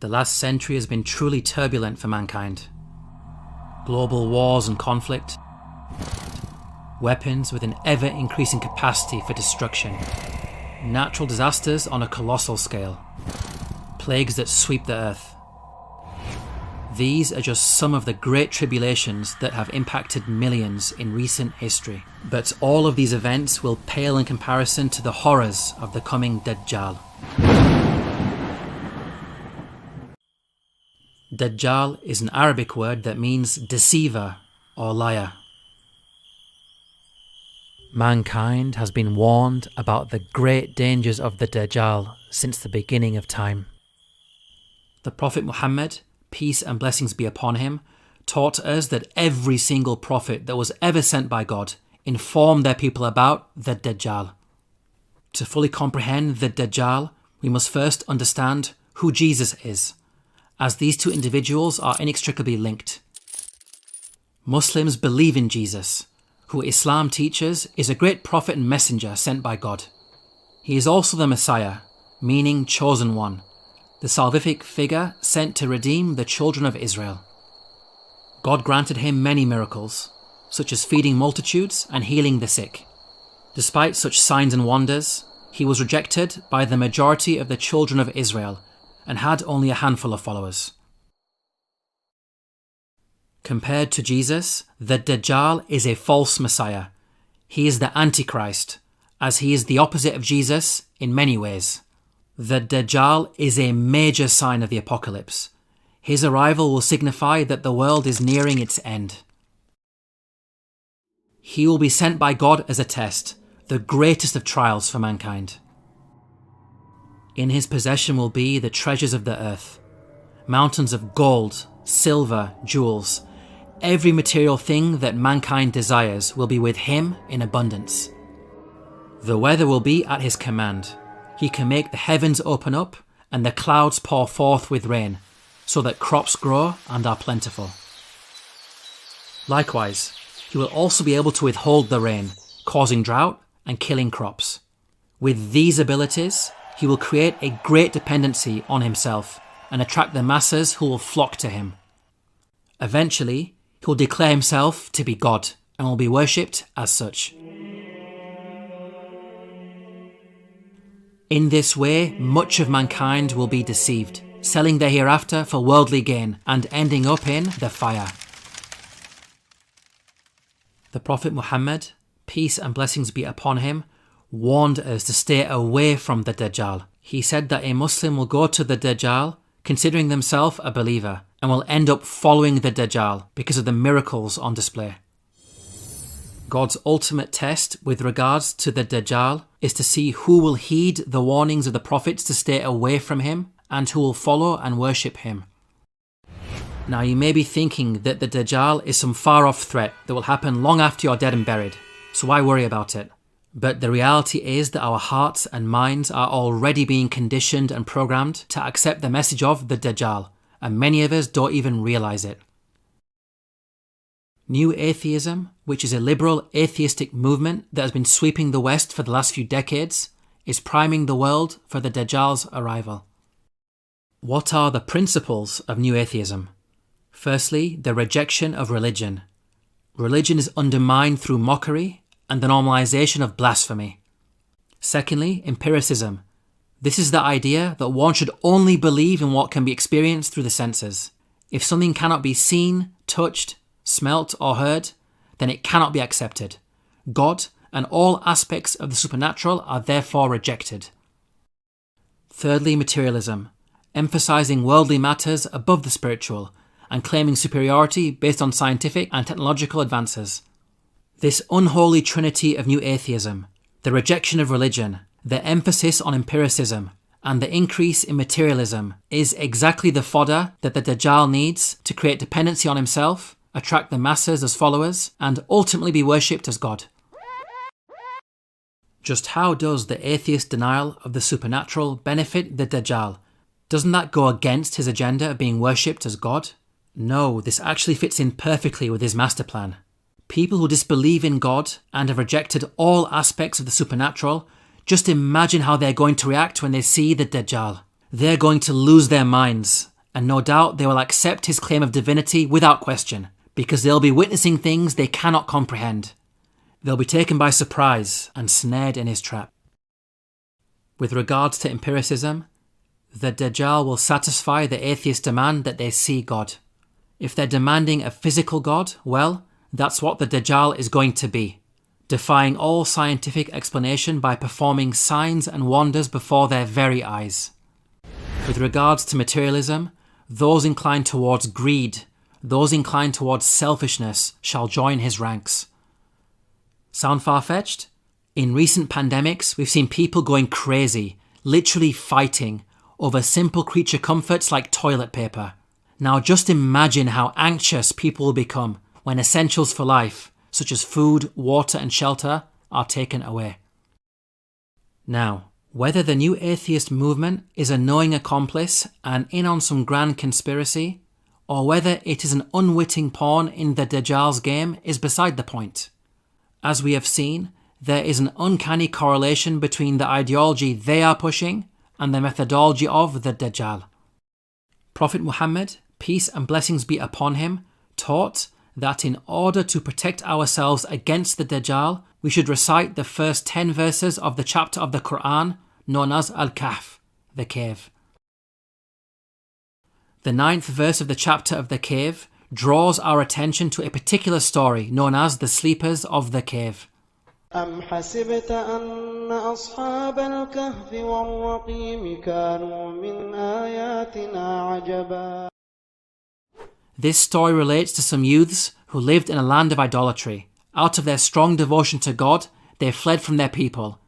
The last century has been truly turbulent for mankind. Global wars and conflict, weapons with an ever-increasing capacity for destruction, natural disasters on a colossal scale, plagues that sweep the earth. These are just some of the great tribulations that have impacted millions in recent history. But all of these events will pale in comparison to the horrors of the coming Dajjal. Dajjal is an Arabic word that means deceiver or liar. Mankind has been warned about the great dangers of the Dajjal since the beginning of time. The Prophet Muhammad, peace and blessings be upon him, taught us that every single prophet that was ever sent by God informed their people about the Dajjal. To fully comprehend the Dajjal, we must first understand who Jesus is, as these two individuals are inextricably linked. Muslims believe in Jesus, who Islam teaches is a great prophet and messenger sent by God. He is also the Messiah, meaning chosen one, the salvific figure sent to redeem the children of Israel. God granted him many miracles, such as feeding multitudes and healing the sick. Despite such signs and wonders, he was rejected by the majority of the children of Israel and had only a handful of followers. Compared to Jesus, the Dajjal is a false Messiah. He is the Antichrist, as he is the opposite of Jesus in many ways. The Dajjal is a major sign of the apocalypse. His arrival will signify that the world is nearing its end. He will be sent by God as a test, the greatest of trials for mankind. In his possession will be the treasures of the earth, mountains of gold, silver, jewels. Every material thing that mankind desires will be with him in abundance. The weather will be at his command. He can make the heavens open up and the clouds pour forth with rain, so that crops grow and are plentiful. Likewise, he will also be able to withhold the rain, causing drought and killing crops. With these abilities, he will create a great dependency on himself and attract the masses who will flock to him. Eventually, he will declare himself to be God and will be worshipped as such. In this way, much of mankind will be deceived, selling their hereafter for worldly gain and ending up in the fire. The Prophet Muhammad, peace and blessings be upon him, warned us to stay away from the Dajjal. He said that a Muslim will go to the Dajjal considering themselves a believer and will end up following the Dajjal because of the miracles on display. God's ultimate test with regards to the Dajjal is to see who will heed the warnings of the prophets to stay away from him and who will follow and worship him. Now you may be thinking that the Dajjal is some far off threat that will happen long after you're dead and buried, so why worry about it? But the reality is that our hearts and minds are already being conditioned and programmed to accept the message of the Dajjal, and many of us don't even realise it. New Atheism, which is a liberal atheistic movement that has been sweeping the West for the last few decades, is priming the world for the Dajjal's arrival. What are the principles of New Atheism? Firstly, the rejection of religion. Religion is undermined through mockery and the normalization of blasphemy. Secondly, empiricism. This is the idea that one should only believe in what can be experienced through the senses. If something cannot be seen, touched, smelt or heard, then it cannot be accepted. God and all aspects of the supernatural are therefore rejected. Thirdly, materialism, emphasizing worldly matters above the spiritual and claiming superiority based on scientific and technological advances. This unholy trinity of New Atheism, the rejection of religion, the emphasis on empiricism, and the increase in materialism is exactly the fodder that the Dajjal needs to create dependency on himself, attract the masses as followers, and ultimately be worshipped as God. Just how does the atheist denial of the supernatural benefit the Dajjal? Doesn't that go against his agenda of being worshipped as God? No, this actually fits in perfectly with his master plan. People who disbelieve in God and have rejected all aspects of the supernatural, just imagine how they're going to react when they see the Dajjal. They're going to lose their minds And no doubt they will accept his claim of divinity without question, because they'll be witnessing things they cannot comprehend. They'll be taken by surprise and snared in his trap. With regards to empiricism, the Dajjal will satisfy the atheist demand that they see God. If they're demanding a physical God, well, that's what the Dajjal is going to be, defying all scientific explanation by performing signs and wonders before their very eyes. With regards to materialism, those inclined towards greed, those inclined towards selfishness shall join his ranks. Sound far-fetched? In recent pandemics, we've seen people going crazy, literally fighting, over simple creature comforts like toilet paper. Now just imagine how anxious people will become when essentials for life, such as food, water and shelter, are taken away. Now, whether the new atheist movement is a knowing accomplice and in on some grand conspiracy, or whether it is an unwitting pawn in the Dajjal's game is beside the point. As we have seen, there is an uncanny correlation between the ideology they are pushing and the methodology of the Dajjal. Prophet Muhammad, peace and blessings be upon him, taught that in order to protect ourselves against the Dajjal, we should recite the first 10 verses of the chapter of the Quran known as Al-Kahf, the cave. The 9th verse of the chapter of the cave draws our attention to a particular story known as the sleepers of the cave. أم حسبت أن أصحاب الكهف والرقيم كانوا من آياتنا عجبا. This story relates to some youths who lived in a land of idolatry. Out of their strong devotion to God, they fled from their people.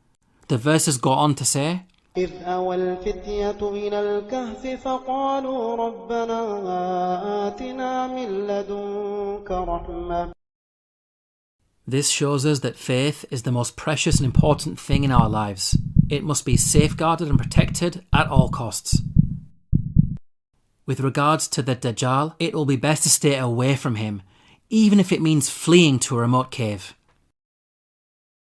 The verses go on to say, إذ أوى الفتية إلى الكهف فقالوا ربنا آتنا من لدنك رحمة. This shows us that faith is the most precious and important thing in our lives. It must be safeguarded and protected at all costs. With regards to the Dajjal, it will be best to stay away from him, even if it means fleeing to a remote cave.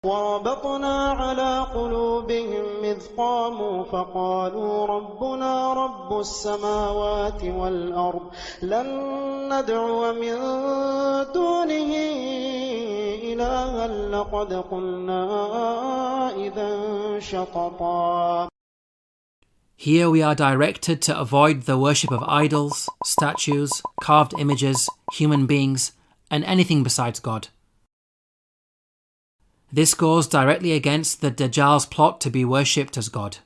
وربطنا على قلوبهم إذ قاموا فقالوا ربنا رب السماوات والأرض لن ندعو من دونه إلها لقد قلنا إذا شططا. Here we are directed to avoid the worship of idols, statues, carved images, human beings, and anything besides God. This goes directly against the Dajjal's plot to be worshipped as God.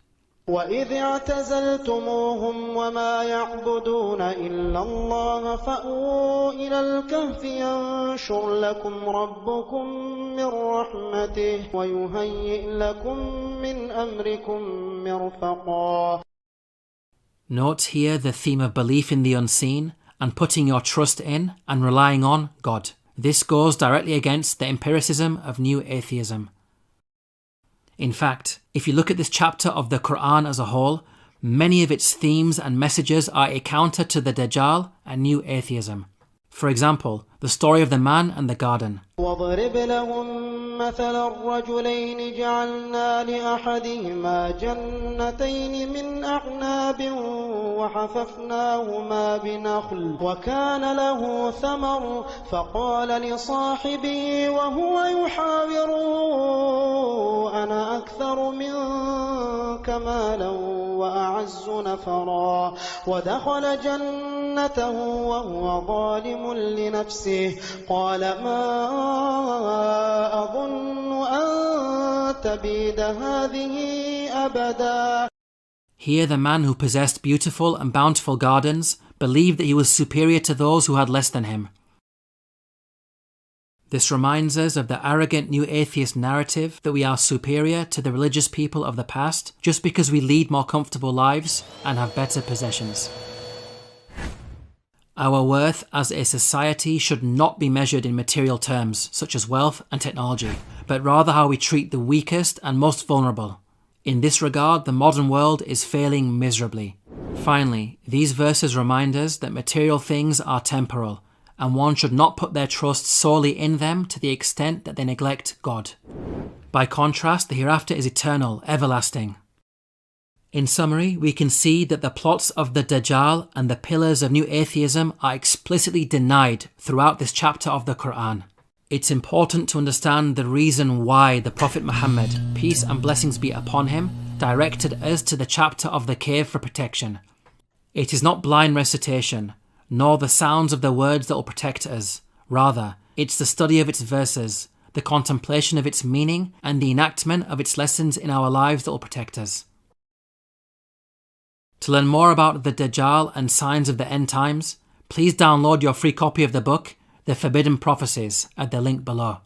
وَإِذِ اعْتَزَلْتُمُوهُمْ وَمَا يَعْبُدُونَ إِلَّا اللَّهَ فَأْوُوا إِلَى الْكَهْفِ يَنشُرْ لَكُمْ رَبُّكُمْ مِنْ رَحْمَتِهِ وَيُهَيِّئْ لَكُمْ مِنْ أَمْرِكُمْ مِرْفَقًا. Note here the theme of belief in the unseen and putting your trust in and relying on God. This goes directly against the empiricism of new atheism. In fact, if you look at this chapter of the Quran as a whole, many of its themes and messages are a counter to the Dajjal and new atheism. For example, the story of the man and the garden. وَاضْرِبْ لَهُم مَّثَلَ الرَّجُلَيْنِ جَعَلْنَا لِأَحَدِهِمَا جَنَّتَيْنِ مِنْ أَعْنَابٍ وَحَفَفْنَاهُمَا بِنَخْلٍ وَكَانَ لَهُ ثَمَرٌ فَقَالَ لِصَاحِبِهِ وَهُوَ يُحَاوِرُهُ أَنَا أَكْثَرُ مِنكَ مَالًا وَأَعَزُّ نَفَرًا وَدَخَلَ جَنَّتَهُ وَهُوَ ظَالِمٌ لِنَفْسِهِ قال ما أظن أن تبيد هذه أبدا. Here the man who possessed beautiful and bountiful gardens believed that he was superior to those who had less than him. This reminds us of the arrogant new atheist narrative that we are superior to the religious people of the past just because we lead more comfortable lives and have better possessions. Our worth as a society should not be measured in material terms, such as wealth and technology, but rather how we treat the weakest and most vulnerable. In this regard, the modern world is failing miserably. Finally, these verses remind us that material things are temporal, and one should not put their trust solely in them to the extent that they neglect God. By contrast, the hereafter is eternal, everlasting. In summary, we can see that the plots of the Dajjal and the pillars of new atheism are explicitly denied throughout this chapter of the Quran. It's important to understand the reason why the Prophet Muhammad, peace and blessings be upon him, directed us to the chapter of the cave for protection. It is not blind recitation, nor the sounds of the words that will protect us. Rather, it's the study of its verses, the contemplation of its meaning, and the enactment of its lessons in our lives that will protect us. To learn more about the Dajjal and signs of the end times, please download your free copy of the book, The Forbidden Prophecies, at the link below.